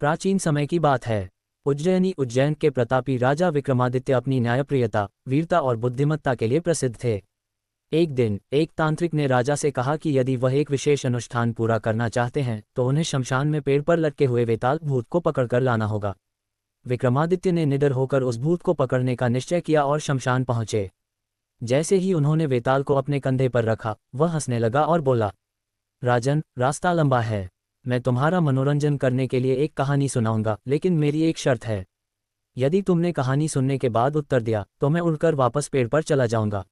प्राचीन समय की बात है। उज्जैन के प्रतापी राजा विक्रमादित्य अपनी न्यायप्रियता, वीरता और बुद्धिमत्ता के लिए प्रसिद्ध थे। एक दिन एक तांत्रिक ने राजा से कहा कि यदि वह एक विशेष अनुष्ठान पूरा करना चाहते हैं तो उन्हें शमशान में पेड़ पर लटके हुए वेताल भूत को पकड़कर लाना होगा। विक्रमादित्य ने निडर होकर उस भूत को पकड़ने का निश्चय किया और शमशान पहुंचे। जैसे ही उन्होंने वेताल को अपने कंधे पर रखा, वह हंसने लगा और बोला, राजन, रास्ता लंबा है। मैं तुम्हारा मनोरंजन करने के लिए एक कहानी सुनाऊंगा, लेकिन मेरी एक शर्त है। यदि तुमने कहानी सुनने के बाद उत्तर दिया तो मैं उड़कर वापस पेड़ पर चला जाऊंगा।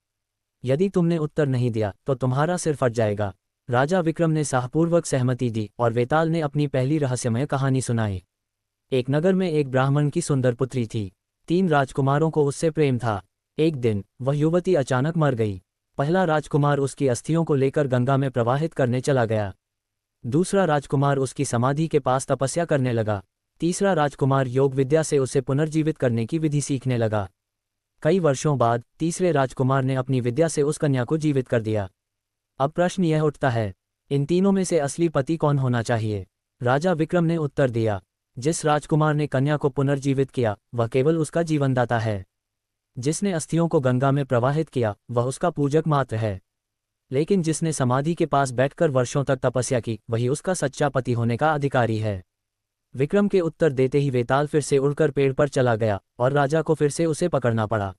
यदि तुमने उत्तर नहीं दिया तो तुम्हारा सिर फट जाएगा। राजा विक्रम ने साहपूर्वक सहमति दी और वेताल ने अपनी पहली रहस्यमय कहानी सुनाई। एक नगर में एक ब्राह्मण की सुंदर पुत्री थी। 3 राजकुमारों को उससे प्रेम था। एक दिन वह युवती अचानक मर गई। पहला राजकुमार उसकी अस्थियों को लेकर गंगा में प्रवाहित करने चला गया। दूसरा राजकुमार उसकी समाधि के पास तपस्या करने लगा। तीसरा राजकुमार योग विद्या से उसे पुनर्जीवित करने की विधि सीखने लगा। कई वर्षों बाद तीसरे राजकुमार ने अपनी विद्या से उस कन्या को जीवित कर दिया। अब प्रश्न यह उठता है, इन तीनों में से असली पति कौन होना चाहिए? राजा विक्रम ने उत्तर दिया, जिस राजकुमार ने कन्या को पुनर्जीवित किया वह केवल उसका जीवनदाता है। जिसने अस्थियों को गंगा में प्रवाहित किया वह उसका पूजक मात्र है। लेकिन जिसने समाधि के पास बैठकर वर्षों तक तपस्या की वही उसका सच्चा पति होने का अधिकारी है। विक्रम के उत्तर देते ही वेताल फिर से उड़कर पेड़ पर चला गया और राजा को फिर से उसे पकड़ना पड़ा।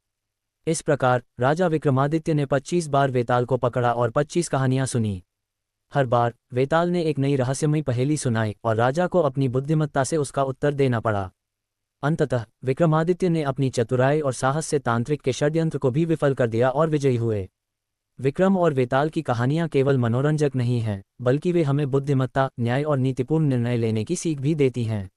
इस प्रकार राजा विक्रमादित्य ने 25 बार वेताल को पकड़ा और 25 कहानियां सुनी। हर बार वेताल ने एक नई रहस्यमयी पहेली सुनाई और राजा को अपनी बुद्धिमत्ता से उसका उत्तर देना पड़ा। अंततः विक्रमादित्य ने अपनी चतुराई और साहस से तांत्रिक के षड्यंत्र को भी विफल कर दिया और विजयी हुए। विक्रम और वेताल की कहानियां केवल मनोरंजक नहीं हैं, बल्कि वे हमें बुद्धिमत्ता, न्याय और नीतिपूर्ण निर्णय लेने की सीख भी देती हैं।